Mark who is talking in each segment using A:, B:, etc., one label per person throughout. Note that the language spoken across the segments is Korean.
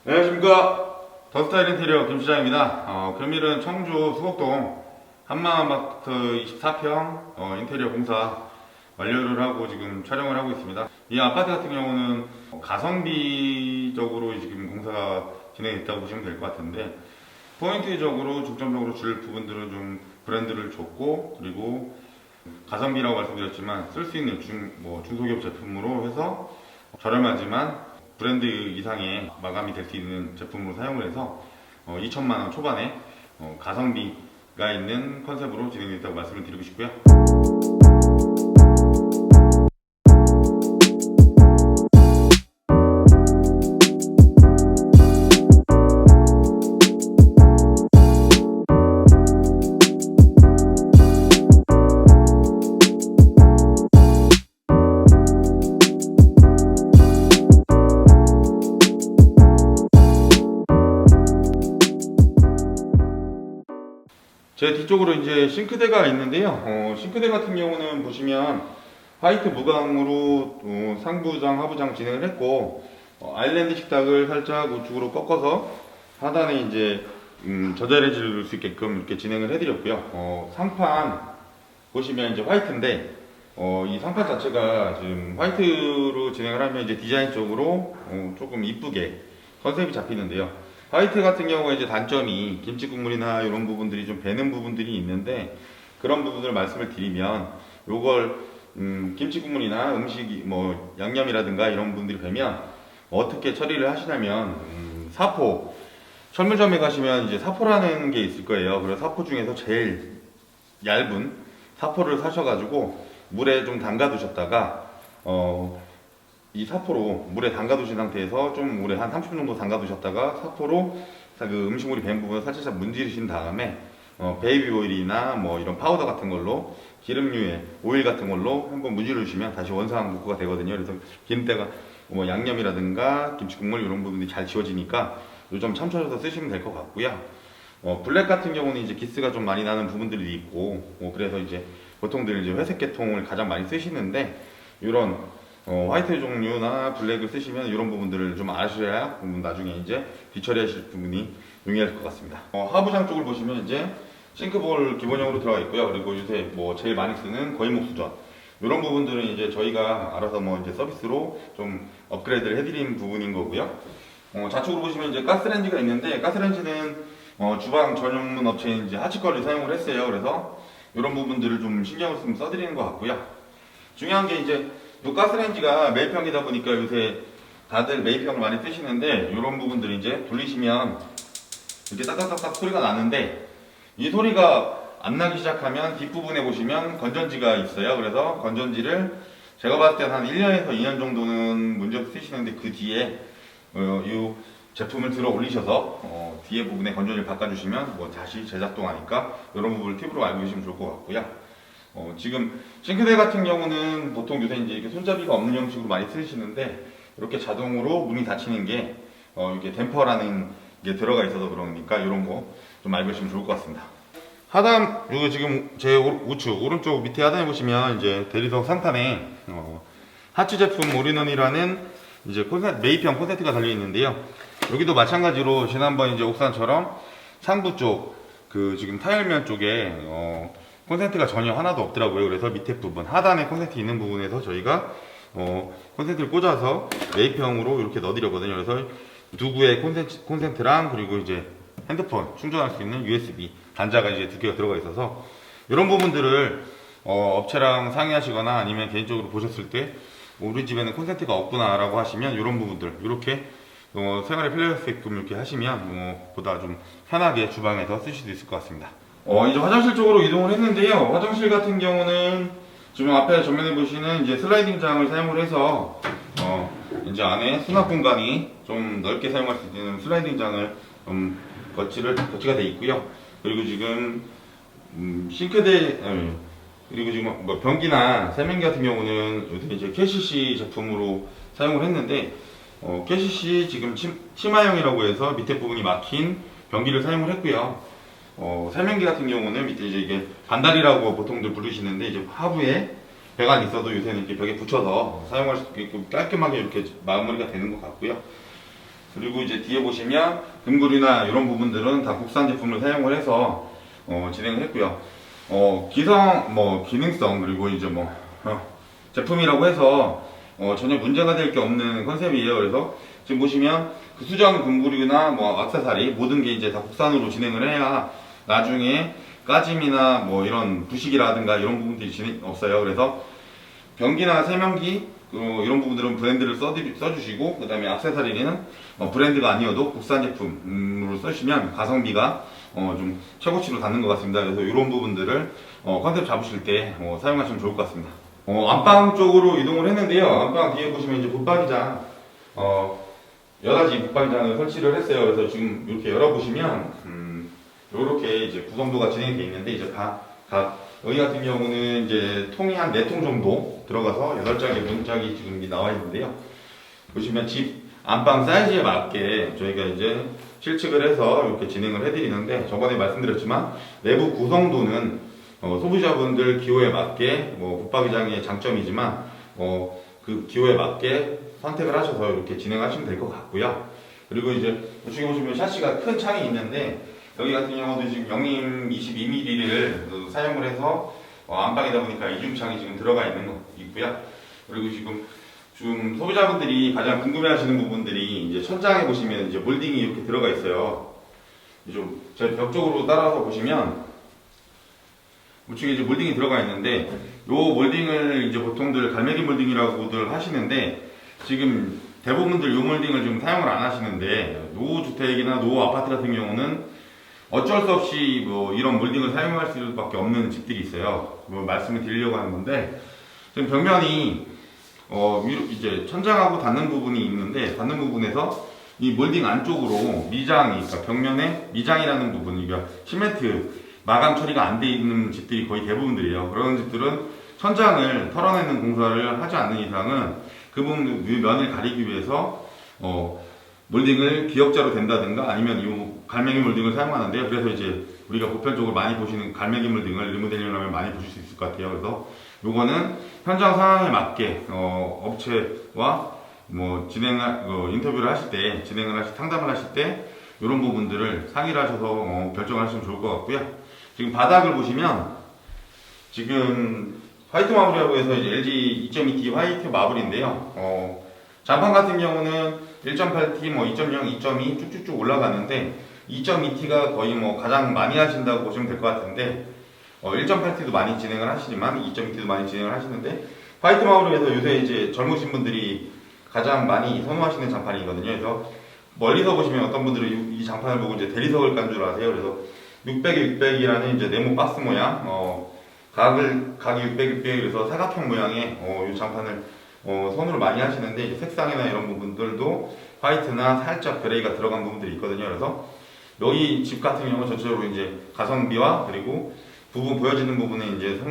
A: 안녕하십니까. 더스타일 인테리어 김시장입니다. 금일은 청주 수곡동 한마아파트 24평 인테리어 공사 완료를 하고 지금 촬영을 하고 있습니다. 이 아파트 같은 경우는 가성비적으로 지금 공사가 진행됐다고 보시면 될 것 같은데, 포인트적으로 중점적으로 줄 부분들은 좀 브랜드를 줬고, 그리고 가성비라고 말씀드렸지만 쓸 수 있는 중소기업 제품으로 해서 저렴하지만 브랜드 이상의 마감이 될 수 있는 제품으로 사용을 해서 2천만원 초반에 가성비가 있는 컨셉으로 진행됐다고 말씀을 드리고 싶고요. 제 뒤쪽으로 이제 싱크대가 있는데요. 싱크대 같은 경우는 보시면 화이트 무광으로 상부장, 하부장 진행을 했고, 아일랜드 식탁을 살짝 우측으로 꺾어서 하단에 이제 저자리질을 넣을 수 있게끔 이렇게 진행을 해드렸고요. 상판 보시면 이제 화이트인데, 이 상판 자체가 지금 화이트로 진행을 하면 이제 디자인적으로 조금 이쁘게 컨셉이 잡히는데요. 화이트 같은 경우에 이제 단점이 김치 국물이나 이런 부분들이 좀 배는 부분들이 있는데, 그런 부분을 말씀을 드리면, 요걸 김치 국물이나 음식이 뭐 양념이라든가 이런 부분들이 배면 어떻게 처리를 하시냐면, 사포 철물점에 가시면 이제 사포라는 게 있을 거예요. 그래서 사포 중에서 제일 얇은 사포를 사셔가지고 물에 좀 담가 두셨다가 이 사포로 물에 담가 두신 상태에서 좀 물에 한 30분 정도 담가 두셨다가 사포로 그 음식물이 밴 부분을 살짝 문지르신 다음에 베이비 오일이나 뭐 이런 파우더 같은 걸로, 기름류의 오일 같은 걸로 한번 문지르 주시면 다시 원상 복구가 되거든요. 그래서 기름때가 뭐 양념이라든가 김치국물 이런 부분이 잘 지워지니까 요 점 참조해서 쓰시면 될 것 같고요. 블랙 같은 경우는 이제 기스가 좀 많이 나는 부분들이 있고, 그래서 이제 보통들 이제 회색 계통을 가장 많이 쓰시는데, 이런 화이트 종류나 블랙을 쓰시면 이런 부분들을 좀 아셔야 나중에 이제 뒤처리하실 부분이 용이할 것 같습니다. 하부장 쪽을 보시면 이제 싱크볼 기본형으로 들어가 있고요. 그리고 요새 뭐 제일 많이 쓰는 거인목 수전, 이런 부분들은 이제 저희가 알아서 뭐 이제 서비스로 좀 업그레이드를 해드린 부분인 거고요. 좌측으로 보시면 이제 가스레인지가 있는데, 가스레인지는 주방 전용문 업체인 이제 하치컬을 사용을 했어요. 그래서 이런 부분들을 좀 신경을 좀 써드리는 것 같고요. 중요한 게 이제 이 가스레인지가 매입형이다 보니까 요새 다들 매입형을 많이 쓰시는데, 이런 부분들 이제 돌리시면 이렇게 딱딱딱딱 소리가 나는데, 이 소리가 안 나기 시작하면 뒷부분에 보시면 건전지가 있어요. 그래서 건전지를 제가 봤을 때는 한 1년에서 2년 정도는 문제없이 쓰시는데, 그 뒤에 이 제품을 들어 올리셔서 뒤에 부분에 건전지를 바꿔주시면 뭐 다시 재작동하니까, 이런 부분을 팁으로 알고 계시면 좋을 것 같고요. 지금 싱크대 같은 경우는 보통 요새 이제 이렇게 손잡이가 없는 형식으로 많이 쓰시는데, 이렇게 자동으로 문이 닫히는 게 이게 댐퍼라는 게 들어가 있어서 그러니까 이런 거 좀 알고 계시면 좋을 것 같습니다. 하단, 요 지금 제 우측 오른쪽 밑에 하단에 보시면 이제 대리석 상판에 하츠 제품 올인원이라는 이제 매입형 콘센트가 달려 있는데요. 여기도 마찬가지로 지난번 이제 옥상처럼 상부 쪽 그 지금 타일면 쪽에 콘센트가 전혀 하나도 없더라고요. 그래서 밑에 부분, 하단에 콘센트 있는 부분에서 저희가 콘센트를 꽂아서 매입형으로 이렇게 넣어드렸거든요. 그래서 두 구의 콘센트랑, 그리고 이제 핸드폰 충전할 수 있는 USB 단자가 이제 두 개가 들어가 있어서, 이런 부분들을 업체랑 상의하시거나 아니면 개인적으로 보셨을 때 우리 집에는 콘센트가 없구나 라고 하시면, 이런 부분들 이렇게 생활에 편리하게끔 이렇게 하시면 보다 좀 편하게 주방에서 쓰실 수 있을 것 같습니다. 이제 화장실 쪽으로 이동을 했는데요. 화장실 같은 경우는 지금 앞에 전면에 보시는 이제 슬라이딩 장을 사용을 해서 이제 안에 수납 공간이 좀 넓게 사용할 수 있는 슬라이딩 장을 거치가 되어 있고요. 그리고 지금 싱크대, 그리고 지금 뭐 변기나 세면기 같은 경우는 요새 이제 KCC 제품으로 사용을 했는데, KCC 지금 치마형이라고 해서 밑에 부분이 막힌 변기를 사용을 했고요. 세면기 같은 경우는 밑에 이제 이게 반달이라고 보통들 부르시는데, 이제 하부에 배관이 있어도 요새는 이렇게 벽에 붙여서 사용할 수 있게끔 깔끔하게 이렇게 마무리가 되는 것 같고요. 그리고 이제 뒤에 보시면 금구류나 이런 부분들은 다 국산 제품을 사용을 해서 진행을 했고요. 기능성 그리고 이제 제품이라고 해서 전혀 문제가 될 게 없는 컨셉이에요. 그래서 지금 보시면 그 수정 금구류나 액세서리 모든 게 이제 다 국산으로 진행을 해야 나중에 까짐이나 이런 부식이라든가 이런 부분들이 없어요. 그래서 변기나 세면기 이런 부분들은 브랜드를 써주시고, 그 다음에 액세서리는 브랜드가 아니어도 국산 제품으로 쓰시면 가성비가 좀 최고치로 닿는 것 같습니다. 그래서 이런 부분들을 컨셉 잡으실 때 사용하시면 좋을 것 같습니다. 안방 쪽으로 이동을 했는데요. 안방 뒤에 보시면 이제 붙박이장, 여러 가지 붙박이장을 설치를 했어요. 그래서 지금 이렇게 열어보시면, 이렇게 이제 구성도가 진행이 되어 있는데, 이제 여기 같은 경우는 이제 통이 한 4통 정도 들어가서 8장의 문짝이 지금 나와 있는데요. 보시면 집 안방 사이즈에 맞게 저희가 이제 실측을 해서 이렇게 진행을 해드리는데, 저번에 말씀드렸지만 내부 구성도는 소비자분들 기호에 맞게 붙박이장의 장점이지만 그 기호에 맞게 선택을 하셔서 이렇게 진행하시면 될 것 같고요. 그리고 이제 이쪽에 보시면 샤시가 큰 창이 있는데, 여기 같은 경우도 지금 영림 22mm를 사용을 해서 안방이다 보니까 이중창이 지금 들어가 있고요. 그리고 지금 소비자분들이 가장 궁금해하시는 부분들이 이제 천장에 보시면 이제 몰딩이 이렇게 들어가 있어요. 좀 제 벽 쪽으로 따라서 보시면 우측에 이제 몰딩이 들어가 있는데, 요 몰딩을 이제 보통들 갈매기 몰딩이라고들 하시는데, 지금 대부분들 요 몰딩을 좀 사용을 안 하시는데, 노후주택이나 노후 아파트 같은 경우는 어쩔 수 없이 이런 몰딩을 사용할 수밖에 없는 집들이 있어요. 말씀을 드리려고 하는 건데, 지금 벽면이 이제 천장하고 닿는 부분이 있는데, 닿는 부분에서 이 몰딩 안쪽으로 그러니까 벽면에 미장이라는 부분, 그러니까 시멘트 마감 처리가 안 돼 있는 집들이 거의 대부분들이에요. 그런 집들은 천장을 털어내는 공사를 하지 않는 이상은 그 부분 면을 가리기 위해서 몰딩을 기역자로 댄다든가 아니면 이 갈매기 몰딩을 사용하는데요. 그래서 이제 우리가 보편적으로 많이 보시는 갈매기 몰딩을 리모델링을 하면 많이 보실 수 있을 것 같아요. 그래서 요거는 현장 상황에 맞게 업체와 인터뷰를 하실 때, 상담을 하실 때 이런 부분들을 상의를 하셔서 결정을 하시면 좋을 것 같고요. 지금 바닥을 보시면 지금 화이트 마블이라고 해서 이제 LG 2.2T 화이트 마블인데요. 장판 같은 경우는 1.8T, 2.0, 2.2 쭉쭉쭉 올라가는데 2.2T가 거의 가장 많이 하신다고 보시면 될 것 같은데 1.8T도 많이 진행을 하시지만 2.2T도 많이 진행을 하시는데, 화이트 마블에서 요새 이제 젊으신 분들이 가장 많이 선호하시는 장판이거든요. 그래서 멀리서 보시면 어떤 분들은 이 장판을 보고 이제 대리석을 깐 줄 아세요. 그래서 600에 600이라는 이제 네모 박스 모양, 각이 600, 600, 그래서 사각형 모양의 이 장판을 손으로 많이 하시는데, 이제 색상이나 이런 부분들도 화이트나 살짝 그레이가 들어간 부분들이 있거든요. 그래서 여기 집 같은 경우 전체적으로 이제 가성비와 그리고 부분 보여지는 부분에 이제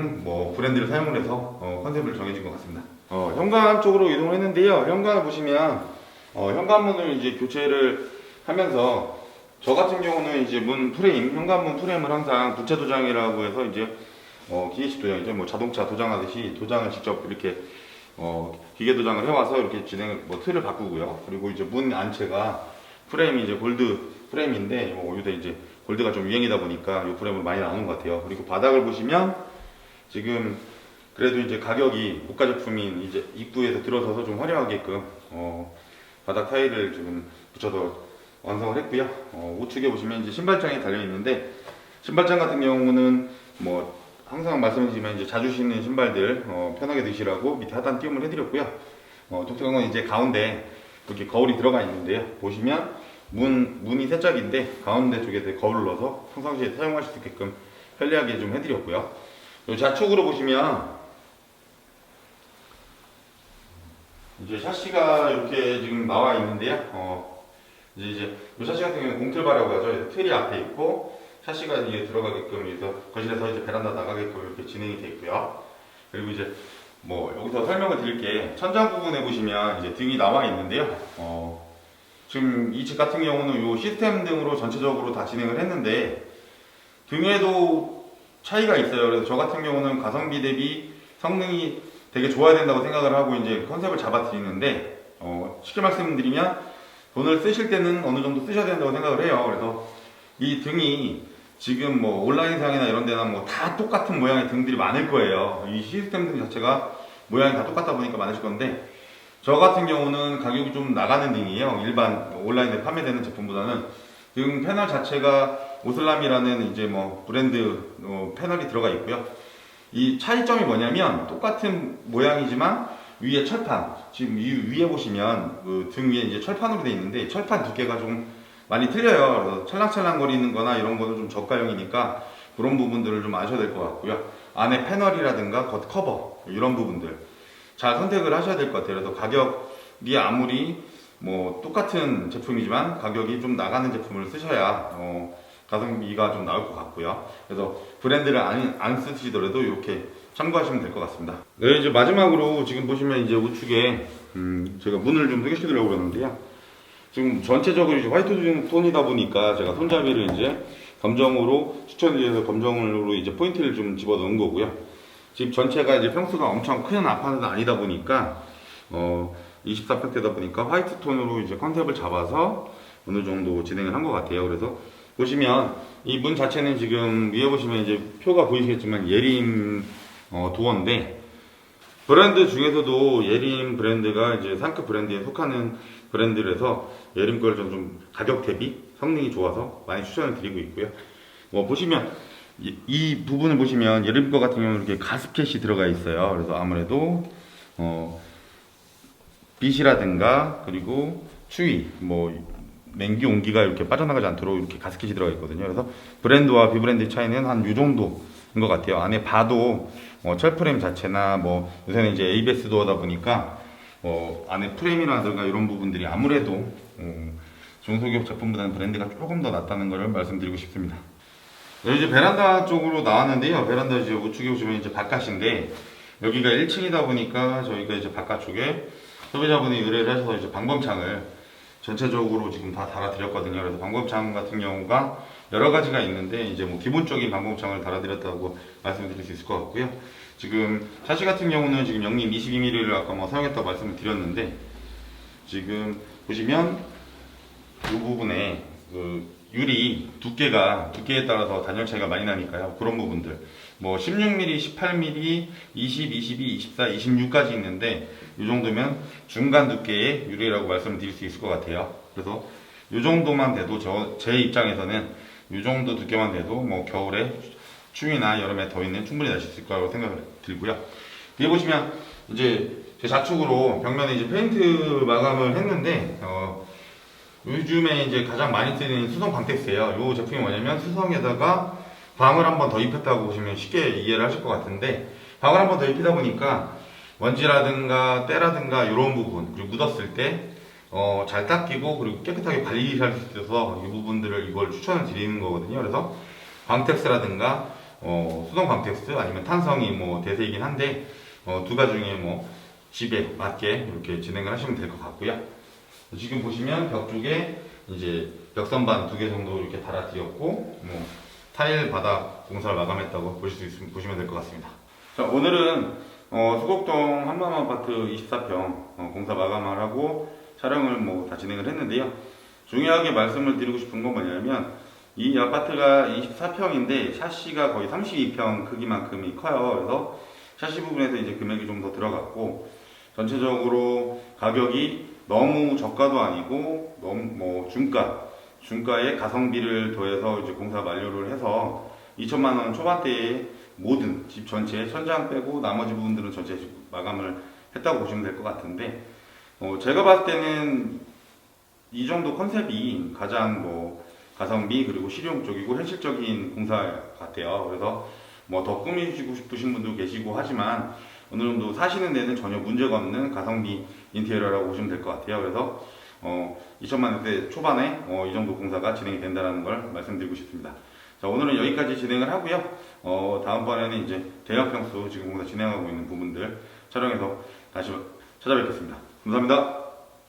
A: 브랜드를 사용을 해서 컨셉을 정해진 것 같습니다. 현관 쪽으로 이동을 했는데요. 현관을 보시면 현관문을 이제 교체를 하면서 저 같은 경우는 이제 현관문 프레임을 항상 부채 도장이라고 해서 이제 기계식 도장이죠. 자동차 도장하듯이 도장을 직접 이렇게 기계 도장을 해와서 이렇게 틀을 바꾸고요. 그리고 이제 문 안체가 프레임이 이제 골드 프레임인데, 요새 이제 골드가 좀 유행이다 보니까 이 프레임을 많이 나오는 것 같아요. 그리고 바닥을 보시면 지금 그래도 이제 가격이 고가 제품인 이제 입구에서 들어서서 좀 화려하게끔 바닥 타일을 지금 붙여서 완성을 했고요. 우측에 보시면 이제 신발장이 달려 있는데, 신발장 같은 경우는 항상 말씀드리지만 이제 자주 신는 신발들 편하게 드시라고 밑에 하단 띄움을 해드렸고요. 독특한 이제 가운데 이렇게 거울이 들어가 있는데요. 보시면 문이 세 짝인데 가운데 쪽에 거울을 넣어서 평상시에 사용하실 수 있게끔 편리하게 좀 해드렸고요. 요 좌측으로 보시면 이제 샤시가 이렇게 지금 나와 있는데요. 이제 이 샤시 같은 경우는 공틀바라고 하죠. 틀이 앞에 있고 샤시가 이제 들어가게끔 해서 거실에서 이제 베란다 나가게끔 이렇게 진행이 되어 있고요. 그리고 이제 여기서 설명을 드릴 게, 천장 부분에 보시면 이제 등이 나와 있는데요. 지금 이 집 같은 경우는 요 시스템 등으로 전체적으로 다 진행을 했는데 등에도 차이가 있어요. 그래서 저 같은 경우는 가성비 대비 성능이 되게 좋아야 된다고 생각을 하고 이제 컨셉을 잡아 드리는데, 쉽게 말씀드리면 돈을 쓰실 때는 어느 정도 쓰셔야 된다고 생각을 해요. 그래서 이 등이 지금 뭐 온라인상이나 이런 데나 뭐 다 똑같은 모양의 등들이 많을 거예요. 이 시스템 등 자체가 모양이 다 똑같다 보니까 많으실 건데, 저 같은 경우는 가격이 좀 나가는 등이에요. 일반 온라인에 판매되는 제품보다는. 등 패널 자체가 오슬람이라는 이제 뭐 브랜드 패널이 들어가 있고요. 이 차이점이 뭐냐면 똑같은 모양이지만 위에 철판, 지금 이 위에 보시면 그 등 위에 이제 철판으로 되어 있는데 철판 두께가 좀 많이 틀려요. 그래서 찰랑찰랑 거리는 거나 이런 거는 좀 저가형이니까 그런 부분들을 좀 아셔야 될 것 같고요. 안에 패널이라든가 겉 커버 이런 부분들 잘 선택을 하셔야 될 것 같아요. 그래서 가격이 아무리 뭐 똑같은 제품이지만 가격이 좀 나가는 제품을 쓰셔야 가성비가 좀 나올 것 같고요. 그래서 브랜드를 안 쓰시더라도 이렇게 참고하시면 될 것 같습니다. 네, 이제 마지막으로 지금 보시면 이제 우측에 제가 문을 좀 소개시키려고 그러는데요. 지금 전체적으로 이제 화이트 톤이다 보니까 제가 손잡이를 이제 검정으로 추천드려서 검정으로 이제 포인트를 좀 집어 넣은 거고요. 집 전체가 이제 평수가 엄청 큰 아파트는 아니다 보니까 24평대다 보니까 화이트 톤으로 이제 컨셉을 잡아서 어느 정도 진행을 한 것 같아요. 그래서 보시면 이 문 자체는 지금 위에 보시면 이제 표가 보이시겠지만 예림 도어인데, 브랜드 중에서도 예림 브랜드가 이제 상급 브랜드에 속하는 브랜드라서 예림 걸 좀 가격 대비 성능이 좋아서 많이 추천을 드리고 있고요. 보시면 이 부분을 보시면 예림 거 같은 경우는 이렇게 가스켓이 들어가 있어요. 그래서 아무래도 빛이라든가 그리고 추위, 냉기 온기가 이렇게 빠져나가지 않도록 이렇게 가스켓이 들어가 있거든요. 그래서 브랜드와 비브랜드 차이는 한 이 정도인 것 같아요. 안에 봐도 철프레임 자체나 요새는 이제 ABS 도어다 보니까 안에 프레임이라든가 이런 부분들이 아무래도 중소기업 제품보다는 브랜드가 조금 더 낫다는 것을 말씀드리고 싶습니다. 네, 이제 베란다 쪽으로 나왔는데요. 베란다 이제 우측에 보시면 이제 바깥인데, 여기가 1층이다 보니까 저희가 이제 바깥쪽에 소비자분이 의뢰를 하셔서 이제 방범창을 전체적으로 지금 다 달아드렸거든요. 그래서 방범창 같은 경우가 여러 가지가 있는데, 이제 기본적인 방범창을 달아드렸다고 말씀드릴 수 있을 것 같고요. 지금 샤시 같은 경우는 지금 영림 22mm를 아까 사용했다고 말씀을 드렸는데, 지금 보시면 이 부분에 유리 두께에 따라서 단열 차이가 많이 나니까요. 그런 부분들 16mm, 18mm, 20, 22, 24, 26까지 있는데 이 정도면 중간 두께의 유리라고 말씀을 드릴 수 있을 것 같아요. 그래서 이 정도만 돼도 제 입장에서는 이 정도 두께만 돼도 겨울에 추위나 여름에 더위는 충분히 날 수 있을 거라고 생각을 들고요. 뒤에 보시면 이제 제 좌측으로 벽면에 이제 페인트 마감을 했는데 요즘에 이제 가장 많이 쓰는 수성 광택스예요. 이 제품이 뭐냐면 수성에다가 광을 한 번 더 입혔다고 보시면 쉽게 이해를 하실 것 같은데, 광을 한 번 더 입히다 보니까 먼지라든가 때라든가 이런 부분, 그리고 묻었을 때 잘 닦이고 그리고 깨끗하게 관리할 수 있어서 이 부분들을 이걸 추천을 드리는 거거든요. 그래서 광택스라든가 수성 광택스 아니면 탄성이 대세이긴 한데 두 가지 중에 집에 맞게 이렇게 진행을 하시면 될 것 같고요. 지금 보시면 벽 쪽에 이제 벽선반 2개 정도 이렇게 달아드렸고 타일 바닥 공사를 마감했다고 보시면 될 것 같습니다. 자, 오늘은 수곡동 한마음 아파트 24평 공사 마감을 하고 촬영을 다 진행을 했는데요. 중요하게 말씀을 드리고 싶은 건 뭐냐면 이 아파트가 24평인데 샤시가 거의 32평 크기만큼이 커요. 그래서 샤시 부분에서 이제 금액이 좀 더 들어갔고, 전체적으로 가격이 너무 저가도 아니고 너무 중가에 가성비를 더해서 이제 공사 만료를 해서 2천만 원 초반대에 모든 집 전체 천장 빼고 나머지 부분들은 전체 마감을 했다고 보시면 될 것 같은데, 제가 봤을 때는 이 정도 컨셉이 가장 가성비 그리고 실용적이고 현실적인 공사 같아요. 그래서 더 꾸미시고 싶으신 분도 계시고 하지만 어느 정도 사시는 데는 전혀 문제가 없는 가성비 인테리어라고 보시면 될 것 같아요. 그래서 2천만 원대 초반에 이 정도 공사가 진행이 된다는 걸 말씀드리고 싶습니다. 자, 오늘은 여기까지 진행을 하고요. 다음번에는 이제 대형 평수 지금 공사 진행하고 있는 부분들 촬영해서 다시 찾아뵙겠습니다. 감사합니다.